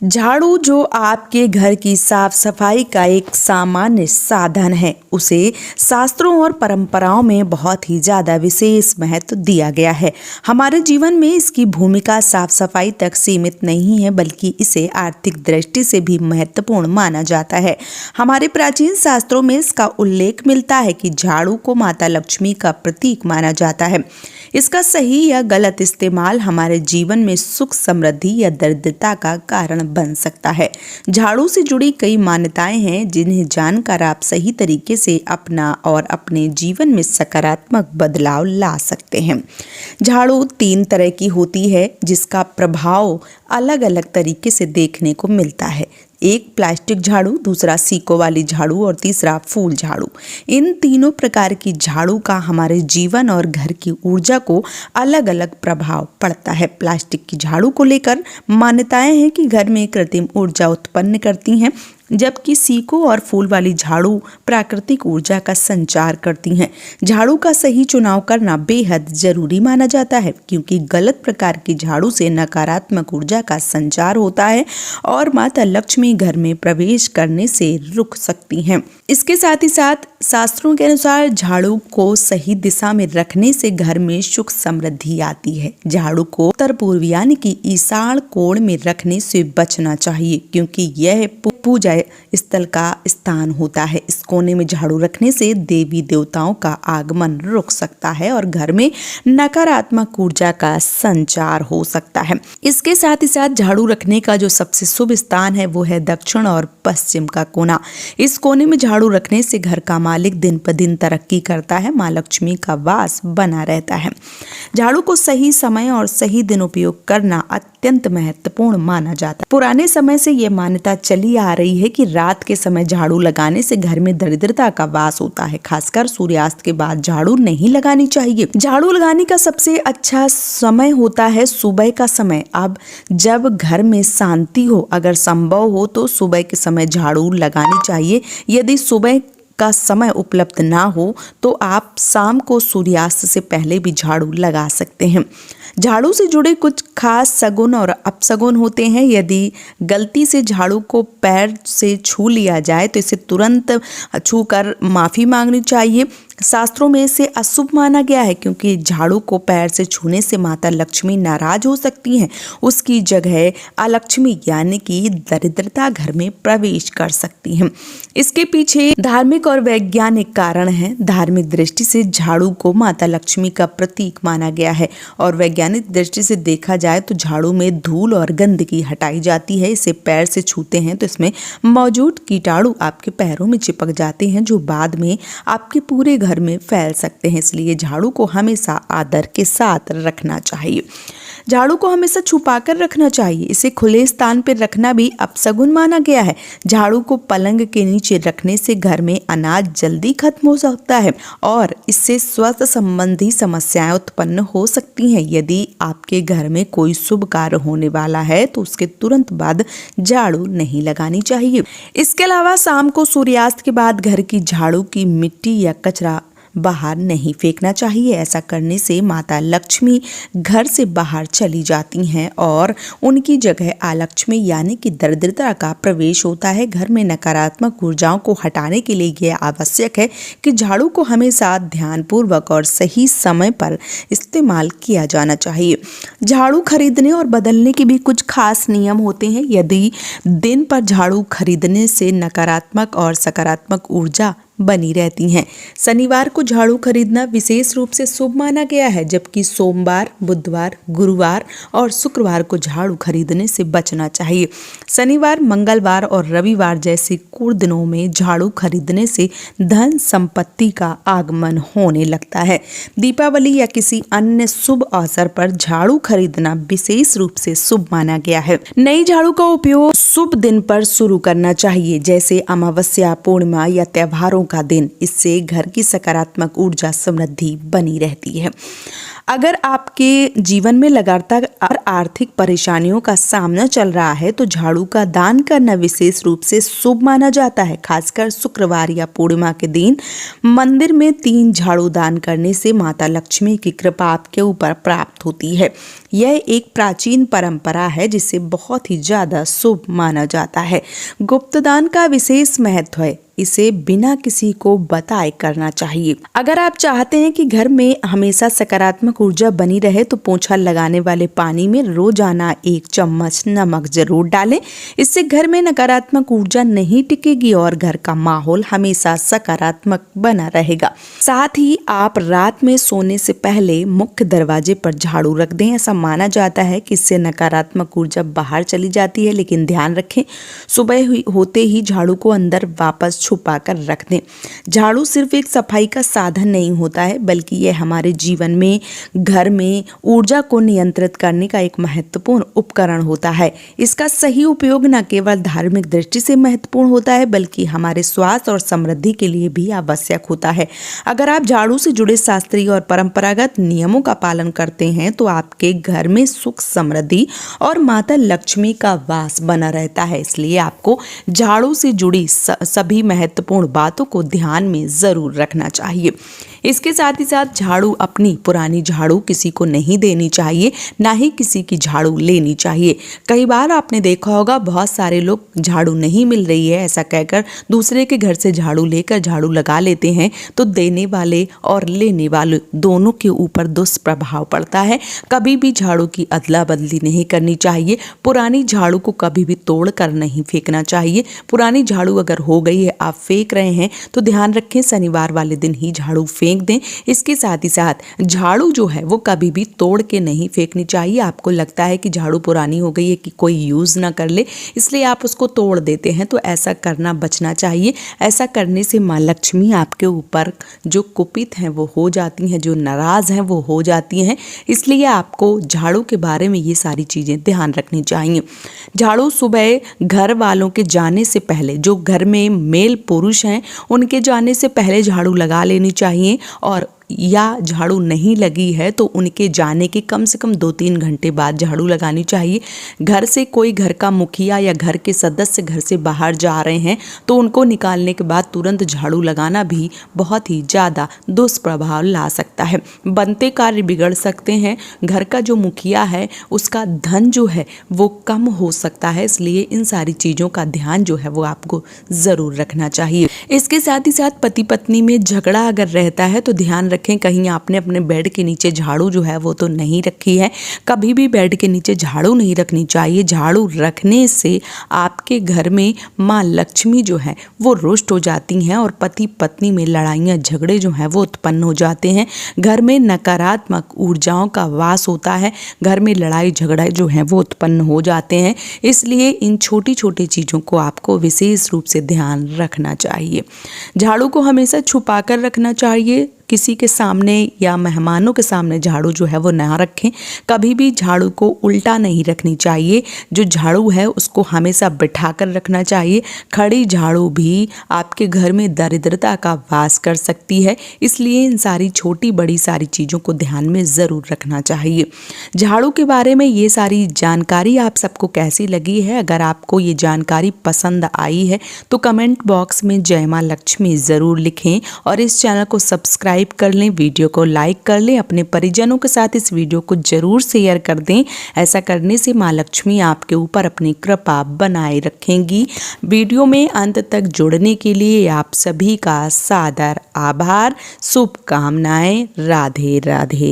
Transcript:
झाड़ू जो आपके घर की साफ सफाई का एक सामान्य साधन है, उसे शास्त्रों और परंपराओं में बहुत ही ज़्यादा विशेष महत्व दिया गया है। हमारे जीवन में इसकी भूमिका साफ सफाई तक सीमित नहीं है, बल्कि इसे आर्थिक दृष्टि से भी महत्वपूर्ण माना जाता है। हमारे प्राचीन शास्त्रों में इसका उल्लेख मिलता है कि झाड़ू को माता लक्ष्मी का प्रतीक माना जाता है। इसका सही या गलत इस्तेमाल हमारे जीवन में सुख, समृद्धि या दरिद्रता का कारण बन सकता है। झाड़ू से जुड़ी कई मान्यताएं हैं, जिन्हें जानकर आप सही तरीके से अपना और अपने जीवन में सकारात्मक बदलाव ला सकते हैं। झाड़ू 3 तरह की होती है, जिसका प्रभाव अलग अलग तरीके से देखने को मिलता है। एक प्लास्टिक झाड़ू, दूसरा सीकों वाली झाड़ू और तीसरा फूल झाड़ू। इन तीनों प्रकार की झाड़ू का हमारे जीवन और घर की ऊर्जा को अलग अलग प्रभाव पड़ता है। प्लास्टिक की झाड़ू को लेकर मान्यताएं हैं कि घर में कृत्रिम ऊर्जा उत्पन्न करती हैं, जबकि सीकों और फूल वाली झाड़ू प्राकृतिक ऊर्जा का संचार करती हैं। झाड़ू का सही चुनाव करना बेहद जरूरी माना जाता है, क्योंकि गलत प्रकार की झाड़ू से नकारात्मक ऊर्जा का संचार होता है और माता लक्ष्मी घर में प्रवेश करने से रुक सकती हैं। इसके साथ ही साथ शास्त्रों के अनुसार झाड़ू को सही दिशा में रखने से घर में सुख समृद्धि आती है। झाड़ू को उत्तर पूर्व यानी कि ईशान कोण में रखने से बचना चाहिए, क्योंकि यह पूजा स्थल का स्थान होता है। इस कोने में झाड़ू रखने से देवी देवताओं का आगमन रुक सकता है और घर में नकारात्मक ऊर्जा का संचार हो सकता है। इसके साथ ही साथ झाड़ू रखने का जो सबसे शुभ स्थान है, वो है दक्षिण और पश्चिम का कोना। इस कोने में झाड़ू रखने से घर का मालिक दिन पर दिन तरक्की करता है, माँ लक्ष्मी का वास बना रहता है। झाड़ू को सही समय और सही दिन उपयोग करना अत्यंत महत्वपूर्ण माना जाता है। पुराने समय से यह मान्यता चली आ रही है कि रात के समय झाड़ू लगाने से घर में दरिद्रता का वास होता है। खासकर सूर्यास्त के बाद झाड़ू नहीं लगानी चाहिए। झाड़ू लगाने का सबसे अच्छा समय होता है सुबह का समय। अब जब घर में शांति हो, अगर संभव हो तो सुबह के समय झाड़ू लगानी चाहिए। यदि सुबह का समय उपलब्ध ना हो तो आप शाम को सूर्यास्त से पहले भी झाड़ू लगा सकते हैं। झाड़ू से जुड़े कुछ खास सगुन और अपशगुन होते हैं। यदि गलती से झाड़ू को पैर से छू लिया जाए तो इसे तुरंत छूकर माफ़ी मांगनी चाहिए। शास्त्रों में इसे अशुभ माना गया है, क्योंकि झाड़ू को पैर से छूने से माता लक्ष्मी नाराज हो सकती हैं। उसकी जगह अलक्ष्मी यानी कि दरिद्रता घर में प्रवेश कर सकती हैं। इसके पीछे धार्मिक और वैज्ञानिक कारण हैं। धार्मिक दृष्टि से झाड़ू को माता लक्ष्मी का प्रतीक माना गया है और वैज्ञानिक दृष्टि से देखा जाए तो झाड़ू में धूल और गंदगी हटाई जाती है। इसे पैर से छूते हैं तो इसमें मौजूद कीटाणु आपके पैरों में चिपक जाते हैं, जो बाद में आपके पूरे घर में फैल सकते हैं। इसलिए झाड़ू को हमेशा आदर के साथ रखना चाहिए। झाड़ू को हमेशा छुपाकर रखना चाहिए। इसे खुले स्थान पर रखना भी अपशगुन माना गया है। झाड़ू को पलंग के नीचे रखने से घर में अनाज जल्दी खत्म हो सकता है और इससे स्वास्थ्य संबंधी समस्याएं उत्पन्न हो सकती हैं। यदि आपके घर में कोई शुभ कार्य होने वाला है तो उसके तुरंत बाद झाड़ू नहीं लगानी चाहिए। इसके अलावा शाम को सूर्यास्त के बाद घर की झाड़ू की मिट्टी या कचरा बाहर नहीं फेंकना चाहिए। ऐसा करने से माता लक्ष्मी घर से बाहर चली जाती हैं और उनकी जगह अलक्ष्मी यानी कि दरिद्रता का प्रवेश होता है। घर में नकारात्मक ऊर्जाओं को हटाने के लिए यह आवश्यक है कि झाड़ू को हमेशा ध्यानपूर्वक और सही समय पर इस्तेमाल किया जाना चाहिए। झाड़ू खरीदने और बदलने के भी कुछ खास नियम होते हैं। यदि दिन पर झाड़ू खरीदने से नकारात्मक और सकारात्मक ऊर्जा बनी रहती हैं। शनिवार को झाड़ू खरीदना विशेष रूप से शुभ माना गया है, जबकि सोमवार, बुधवार, गुरुवार और शुक्रवार को झाड़ू खरीदने से बचना चाहिए। शनिवार, मंगलवार और रविवार जैसे कुछ दिनों में झाड़ू खरीदने से धन संपत्ति का आगमन होने लगता है। दीपावली या किसी अन्य शुभ अवसर पर झाड़ू खरीदना विशेष रूप से शुभ माना गया है। नई झाड़ू का उपयोग शुभ दिन पर शुरू करना चाहिए, जैसे अमावस्या, पूर्णिमा या त्योहारों का दिन। इससे घर की सकारात्मक ऊर्जा समृद्धि बनी रहती है। अगर आपके जीवन में लगातार आर्थिक परेशानियों का सामना चल रहा है तो झाड़ू का दान करना विशेष रूप से शुभ माना जाता है। खासकर शुक्रवार या पूर्णिमा के दिन मंदिर में 3 झाड़ू दान करने से माता लक्ष्मी की कृपा आपके ऊपर प्राप्त होती है। यह एक प्राचीन परंपरा है जिसे बहुत ही ज्यादा शुभ माना जाता है। गुप्तदान का विशेष महत्व है, इसे बिना किसी को बताए करना चाहिए। अगर आप चाहते हैं कि घर में हमेशा सकारात्मक ऊर्जा बनी रहे तो पोंछा लगाने वाले पानी में रोजाना 1 चम्मच नमक जरूर डालें। इससे घर में नकारात्मक ऊर्जा नहीं टिकेगी और घर का माहौल हमेशा सकारात्मक बना रहेगा। साथ ही आप रात में सोने से पहले मुख्य दरवाजे पर झाड़ू रख दें। ऐसा माना जाता है कि इससे नकारात्मक ऊर्जा बाहर चली जाती है, लेकिन ध्यान रखें सुबह होते ही झाड़ू को अंदर वापस छुपा कर रख दें। झाड़ू सिर्फ एक सफाई का साधन नहीं होता है, बल्कि यह हमारे जीवन में, घर में ऊर्जा को नियंत्रित करने का एक महत्वपूर्ण उपकरण होता है। इसका सही उपयोग न केवल धार्मिक दृष्टि से महत्वपूर्ण होता है, बल्कि हमारे स्वास्थ्य और समृद्धि के लिए भी आवश्यक होता है। अगर आप झाड़ू से जुड़े शास्त्रीय और परंपरागत नियमों का पालन करते हैं तो आपके घर में सुख, समृद्धि और माता लक्ष्मी का वास बना रहता है। इसलिए आपको झाड़ू से जुड़ी सभी महत्वपूर्ण बातों को ध्यान में जरूर रखना चाहिए। इसके साथ ही साथ झाड़ू, अपनी पुरानी झाड़ू किसी को नहीं देनी चाहिए, ना ही किसी की झाड़ू लेनी चाहिए। कई बार आपने देखा होगा बहुत सारे लोग झाड़ू नहीं मिल रही है ऐसा कहकर दूसरे के घर से झाड़ू लेकर झाड़ू लगा लेते हैं, तो देने वाले और लेने वाले दोनों के ऊपर दुष्प्रभाव पड़ता है। कभी भी झाड़ू की अदला बदली नहीं करनी चाहिए। पुरानी झाड़ू को कभी भी तोड़ कर नहीं फेंकना चाहिए। पुरानी झाड़ू अगर हो गई है, आप फेंक रहे हैं, तो ध्यान रखें शनिवार वाले दिन ही झाड़ू फेंक दें। इसके साथ ही साथ झाड़ू जो है वो कभी भी तोड़ के नहीं फेंकनी चाहिए। आपको लगता है कि झाड़ू पुरानी हो गई है कि कोई यूज ना कर ले, इसलिए आप उसको तोड़ देते हैं, तो ऐसा करना बचना चाहिए। ऐसा करने से माँ लक्ष्मी आपके ऊपर जो कुपित हैं वो हो जाती हैं, जो नाराज हैं वो हो जाती हैं। इसलिए आपको झाड़ू के बारे में ये सारी चीजें ध्यान रखनी चाहिए। झाड़ू सुबह घर वालों के जाने से पहले, जो घर में मेल पुरुष हैं उनके जाने से पहले झाड़ू लगा लेनी चाहिए, और या झाड़ू नहीं लगी है तो उनके जाने के कम से कम 2-3 घंटे बाद झाड़ू लगानी चाहिए। घर से कोई, घर का मुखिया या घर के सदस्य घर से बाहर जा रहे हैं तो उनको निकालने के बाद तुरंत झाड़ू लगाना भी बहुत ही ज़्यादा दुष्प्रभाव ला सकता है। बनते कार्य बिगड़ सकते हैं। घर का जो मुखिया है उसका धन जो है वो कम हो सकता है। इसलिए इन सारी चीज़ों का ध्यान जो है वो आपको ज़रूर रखना चाहिए। इसके साथ ही साथ पति पत्नी में झगड़ा अगर रहता है तो ध्यान रखें कहीं आपने अपने बेड के नीचे झाड़ू जो है वो तो नहीं रखी है। कभी भी बेड के नीचे झाड़ू नहीं रखनी चाहिए। झाड़ू रखने से आपके घर में माँ लक्ष्मी जो है वो रुष्ट हो जाती हैं और पति पत्नी में लड़ाइयाँ झगड़े जो हैं वो उत्पन्न हो जाते हैं। घर में नकारात्मक ऊर्जाओं का वास होता है। घर में लड़ाई झगड़े जो हैं वो उत्पन्न हो जाते हैं। इसलिए इन छोटी छोटी चीज़ों को आपको विशेष रूप से ध्यान रखना चाहिए। झाड़ू को हमेशा छुपा कर रखना चाहिए। किसी के सामने या मेहमानों के सामने झाड़ू जो है वो ना रखें। कभी भी झाड़ू को उल्टा नहीं रखनी चाहिए। जो झाड़ू है उसको हमेशा बिठा कर रखना चाहिए। खड़ी झाड़ू भी आपके घर में दरिद्रता का वास कर सकती है। इसलिए इन सारी छोटी बड़ी सारी चीज़ों को ध्यान में ज़रूर रखना चाहिए। झाड़ू के बारे में ये सारी जानकारी आप सबको कैसी लगी है? अगर आपको ये जानकारी पसंद आई है तो कमेंट बॉक्स में जय माँ लक्ष्मी ज़रूर लिखें और इस चैनल को सब्सक्राइब कर लें, वीडियो को लाइक कर लें। अपने परिजनों के साथ इस वीडियो को जरूर शेयर कर दें। ऐसा करने से माँ लक्ष्मी आपके ऊपर अपनी कृपा बनाए रखेंगी। वीडियो में अंत तक जुड़ने के लिए आप सभी का सादर आभार। शुभकामनाएं। राधे राधे।